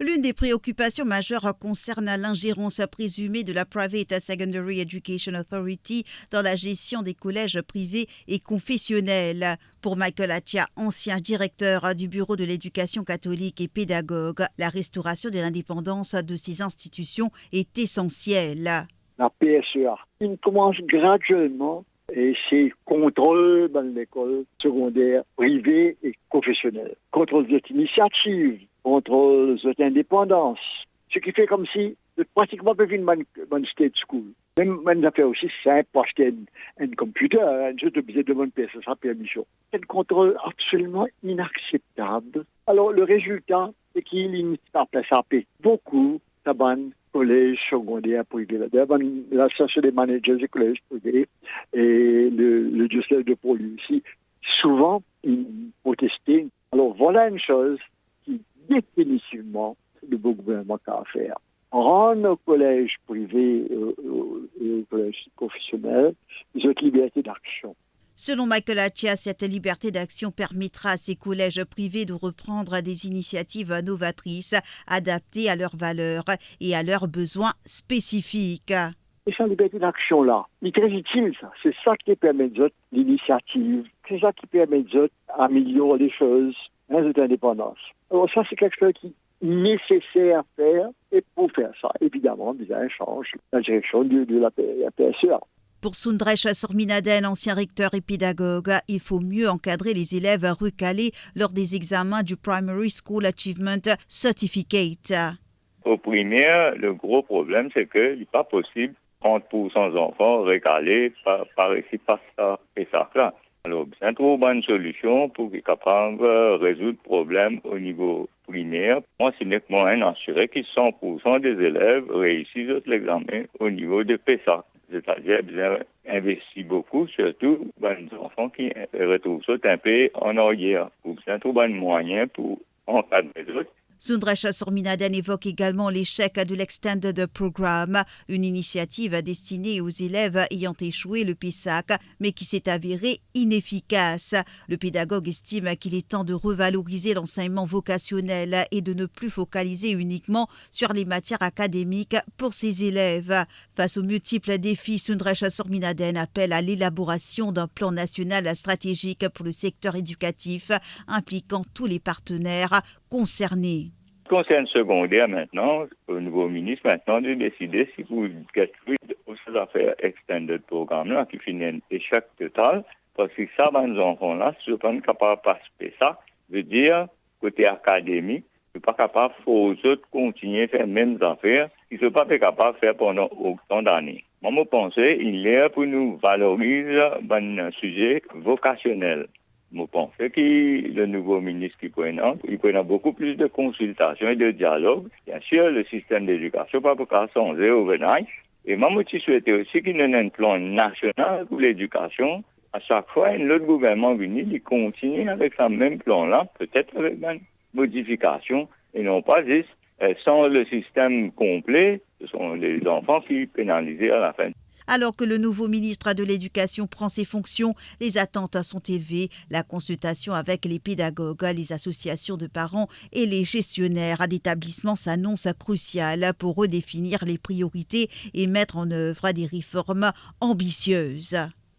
L'une des préoccupations majeures concerne l'ingérence présumée de la Private Secondary Education Authority dans la gestion des collèges privés et confessionnels. Pour Michael Attia, ancien directeur du Bureau de l'éducation catholique et pédagogue, la restauration de l'indépendance de ces institutions est essentielle. La PSEA, il commence graduellement et c'est contrôle dans l'école secondaire privée et confessionnelle. Contrôle de cette initiative, contrôle de cette indépendance. Ce qui fait comme si pratiquement pas une bonne state school. Même une affaire aussi simple, acheter un computer, je te disais de bonne pièce, ça sera permission. C'est un contrôle absolument inacceptable. Alors le résultat, c'est qu'il limite la PSAP. Beaucoup, taban, collège secondaire privé. L'association des managers des collèges privés et le diocèse de Pau ici, souvent, ils protestaient. Alors voilà une chose qui définitivement le beau gouvernement a à faire. Rendre aux collèges privés et aux collèges confessionnels cette liberté d'action. Selon Michael Attia, cette liberté d'action permettra à ces collèges privés de reprendre des initiatives novatrices adaptées à leurs valeurs et à leurs besoins spécifiques. Et cette liberté d'action-là, il est très utile, ça. C'est ça qui permet l'initiative. C'est ça qui permet d'améliorer les choses, cette indépendance. Alors ça, c'est quelque chose qui est nécessaire à faire. Et pour faire ça, évidemment, il change la direction de la PSEA. Pour Sundresh Sorminaden, ancien recteur et pédagogue, il faut mieux encadrer les élèves recalés lors des examens du Primary School Achievement Certificate. Au primaire, le gros problème, c'est qu'il n'est pas possible 30% d'enfants recalés par ici, par ça et ça. Là. Alors, c'est une trop bonne solution pour qu'ils capables de résoudre le problème au niveau primaire. Moi, c'est uniquement assuré que 100% des élèves réussissent l'examen au niveau de PESA. C'est-à-dire bien investi beaucoup, surtout les enfants qui retrouvent ça un peu en arrière. C'est un trop bon moyen pour encadrer les autres. Sundresh Sorminaden évoque également l'échec de l'Extended Programme, une initiative destinée aux élèves ayant échoué le PESAC, mais qui s'est avérée inefficace. Le pédagogue estime qu'il est temps de revaloriser l'enseignement vocationnel et de ne plus focaliser uniquement sur les matières académiques pour ses élèves. Face aux multiples défis, Sundresh Sorminaden appelle à l'élaboration d'un plan national stratégique pour le secteur éducatif impliquant tous les partenaires concernés. Concerne secondaire maintenant, au nouveau ministre maintenant de décider si vous get rid de ces affaires extended programme là qui finit un échec total parce que ça les enfants là si ils ne sont pas capables de participer ça veut dire côté académique ils ne sont pas capables aux autres continuer à faire les mêmes affaires qu'ils ne sont pas capables de faire pendant autant d'années. Moi je pense qu'il est pour nous valoriser un sujet vocationnel. Je pense que le nouveau ministre qui prend beaucoup plus de consultations et de dialogue. Bien sûr, le système d'éducation ne peut pas changer overnight. Et moi, je souhaitais aussi qu'il y ait un plan national pour l'éducation. À chaque fois, l'autre gouvernement venu, il continue avec ce même plan-là, peut-être avec une modification, et non pas juste sans le système complet. Ce sont les enfants qui sont pénalisés à la fin. Alors que le nouveau ministre de l'Éducation prend ses fonctions, les attentes sont élevées. La consultation avec les pédagogues, les associations de parents et les gestionnaires d'établissements s'annonce cruciale pour redéfinir les priorités et mettre en œuvre des réformes ambitieuses.